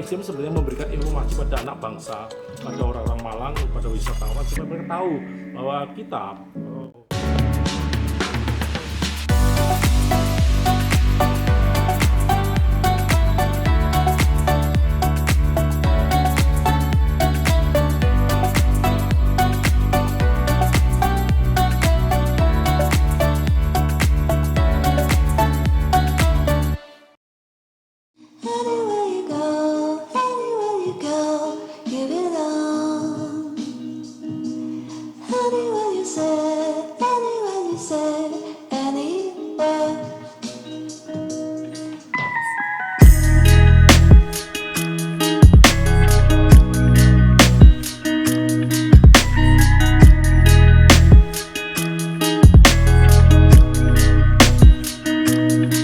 museum sebenarnya memberikan informasi pada anak bangsa, pada orang-orang Malang, pada wisatawan supaya mereka tahu bahwa kita Anywhere you go, anywhere you go, you belong. Anywhere you say, anywhere.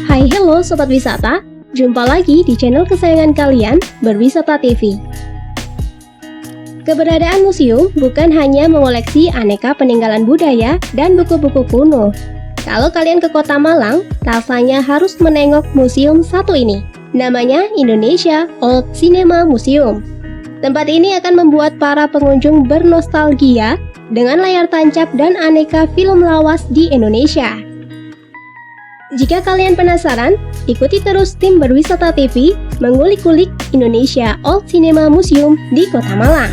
Hai, hello Sobat Wisata. Jumpa lagi di channel kesayangan kalian, Berwisata TV. Keberadaan museum bukan hanya mengoleksi aneka peninggalan budaya dan buku-buku kuno. Kalau kalian ke Kota Malang, rasanya harus menengok museum satu ini. Namanya Indonesia Old Cinema Museum. Tempat ini akan membuat para pengunjung bernostalgia dengan layar tancap dan aneka film lawas di Indonesia. Jika kalian penasaran, ikuti terus tim Berwisata TV mengulik-ulik Indonesia Old Cinema Museum di Kota Malang.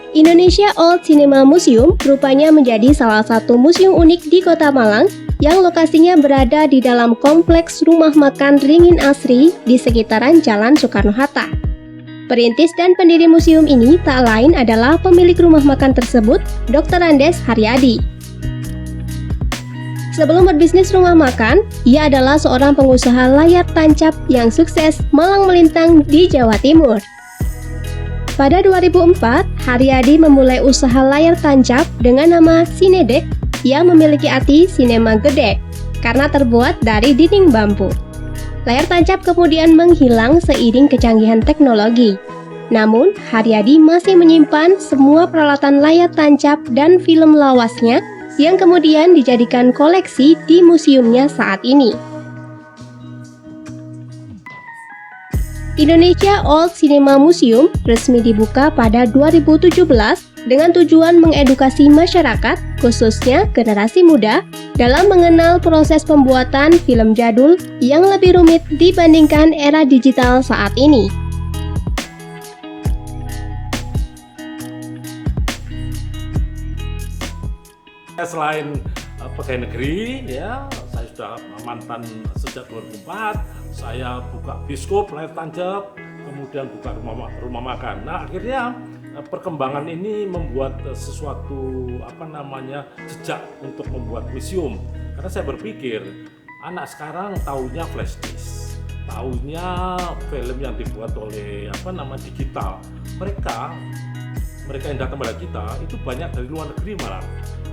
Indonesia Old Cinema Museum rupanya menjadi salah satu museum unik di Kota Malang yang lokasinya berada di dalam kompleks rumah makan Ringin Asri di sekitaran Jalan Soekarno-Hatta. Perintis dan pendiri museum ini tak lain adalah pemilik rumah makan tersebut, Dr. Andes Haryadi. Sebelum berbisnis rumah makan, ia adalah seorang pengusaha layar tancap yang sukses malang melintang di Jawa Timur. Pada 2004, Haryadi memulai usaha layar tancap dengan nama Cinedek yang memiliki arti sinema gede karena terbuat dari dinding bambu. Layar tancap kemudian menghilang seiring kecanggihan teknologi. Namun, Haryadi masih menyimpan semua peralatan layar tancap dan film lawasnya yang kemudian dijadikan koleksi di museumnya saat ini. Indonesia Old Cinema Museum resmi dibuka pada 2017 dengan tujuan mengedukasi masyarakat, khususnya generasi muda, dalam mengenal proses pembuatan film jadul yang lebih rumit dibandingkan era digital saat ini. selain pegawai negeri, ya, saya sudah mantan sejak 2004. Saya buka bioskop layar tancap, kemudian buka rumah makan. Nah, akhirnya perkembangan ini membuat sesuatu jejak untuk membuat museum. Karena saya berpikir anak sekarang taunya flash disk, taunya film yang dibuat oleh digital. Mereka yang datang pada kita itu banyak dari luar negeri, malah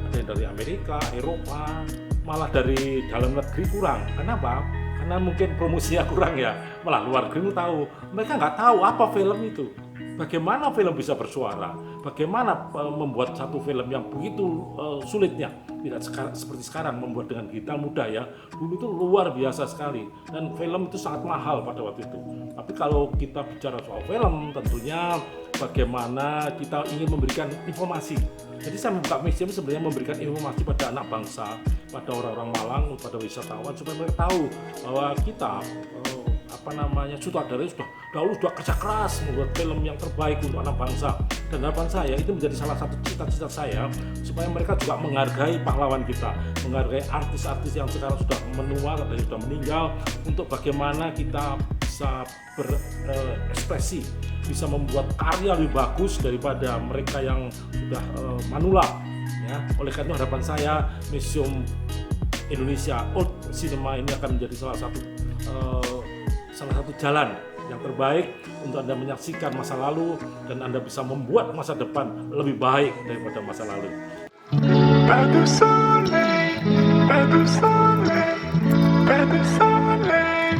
ada yang dari Amerika, Eropa, malah dari dalam negeri kurang. Kenapa? Karena mungkin promosinya kurang ya, malah luar negeri tahu. Mereka nggak tahu apa film itu, bagaimana film bisa bersuara, bagaimana membuat satu film yang begitu sulitnya. Tidak seperti sekarang membuat dengan digital mudah ya. Dulu itu luar biasa sekali dan film itu sangat mahal pada waktu itu. Tapi kalau kita bicara soal film, tentunya bagaimana kita ingin memberikan informasi. Jadi saya membuka museum sebenarnya memberikan informasi pada anak bangsa, pada orang-orang Malang, pada wisatawan supaya mereka tahu bahwa kita sutradara sudah kerja keras membuat film yang terbaik untuk anak bangsa. Dan harapan saya itu menjadi salah satu cita-cita saya supaya mereka juga menghargai pahlawan kita, menghargai artis-artis yang sekarang sudah menua dan sudah meninggal, untuk bagaimana kita bisa berekspresi, bisa membuat karya lebih bagus daripada mereka yang sudah manula. Ya, oleh karena itu harapan saya Museum Indonesia Old Cinema ini akan menjadi salah satu jalan yang terbaik untuk Anda menyaksikan masa lalu dan Anda bisa membuat masa depan lebih baik daripada masa lalu. Pas de soleil, pas de soleil, pas de soleil.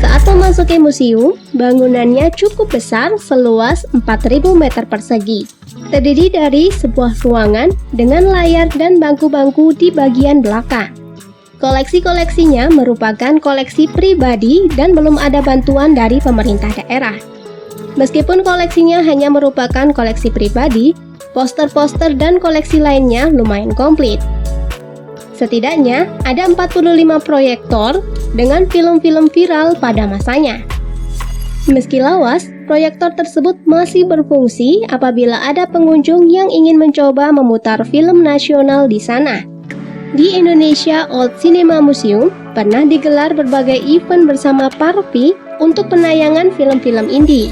Saat memasuki museum, bangunannya cukup besar seluas 4.000 meter persegi. Terdiri dari sebuah ruangan dengan layar dan bangku-bangku di bagian belakang. Koleksi-koleksinya merupakan koleksi pribadi dan belum ada bantuan dari pemerintah daerah. Meskipun koleksinya hanya merupakan koleksi pribadi, poster-poster dan koleksi lainnya lumayan komplit. Setidaknya ada 45 proyektor dengan film-film viral pada masanya. Meski lawas, proyektor tersebut masih berfungsi apabila ada pengunjung yang ingin mencoba memutar film nasional di sana. Di Indonesia Old Cinema Museum pernah digelar berbagai event bersama Parvi untuk penayangan film-film indie.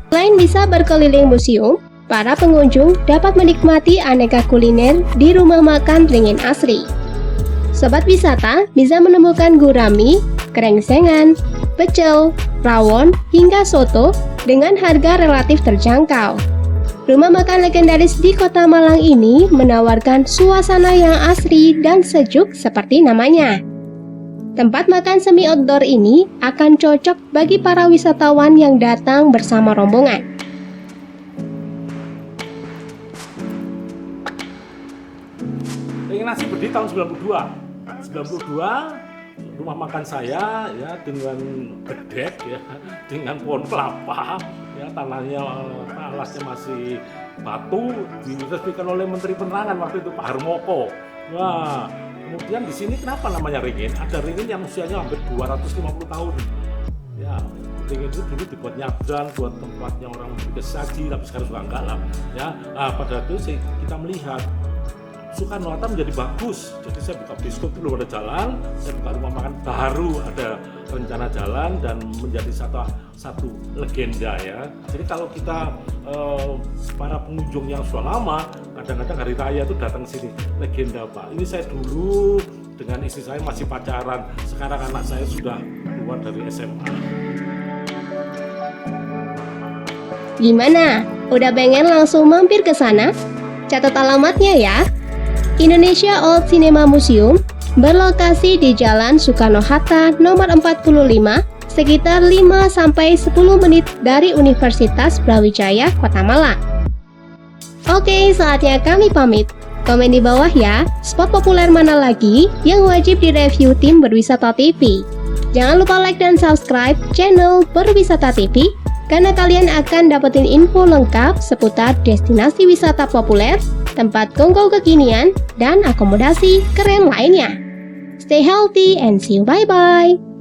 Selain bisa berkeliling museum, para pengunjung dapat menikmati aneka kuliner di rumah makan Ringin Asri. Sobat wisata bisa menemukan gurami, krengsengan, pecel, rawon, hingga soto dengan harga relatif terjangkau. Rumah makan legendaris di Kota Malang ini menawarkan suasana yang asri dan sejuk seperti namanya. Tempat makan semi outdoor ini akan cocok bagi para wisatawan yang datang bersama rombongan. Ringin Asri berdiri tahun 92. Rumah makan saya ya dengan gedek ya, dengan pohon kelapa ya, tanahnya alasnya masih batu, diresmikan oleh Menteri Penerangan waktu itu Pak Harmoko. Wah, kemudian di sini kenapa namanya Ringin? Ada Ringin yang usianya hampir 250 tahun. Ya, Ringin itu dulu dibuat nyadran, buat tempatnya orang bersesaji, tapi sekarang sudah enggak lah. Ya, pada itu kita melihat Soekarno-Hatta menjadi bagus. Jadi saya buka bioskop belum ada jalan, saya buka rumah makan baru ada rencana jalan dan menjadi satu legenda ya. Jadi kalau kita para pengunjung yang sudah lama, kadang-kadang hari raya itu datang sini, legenda Pak. Ini saya dulu dengan istri saya masih pacaran, sekarang anak saya sudah keluar dari SMA. Gimana? Udah pengen langsung mampir ke sana? Catat alamatnya ya. Indonesia Old Cinema Museum berlokasi di Jalan Soekarno-Hatta nomor 45, sekitar 5-10 menit dari Universitas Brawijaya, Kota Malang. Oke, saatnya kami pamit. Komen di bawah ya, spot populer mana lagi yang wajib direview tim Berwisata TV. Jangan lupa like dan subscribe channel Berwisata TV, karena kalian akan dapetin info lengkap seputar destinasi wisata populer, tempat kongko kekinian, dan akomodasi keren lainnya. Stay healthy and see you bye-bye!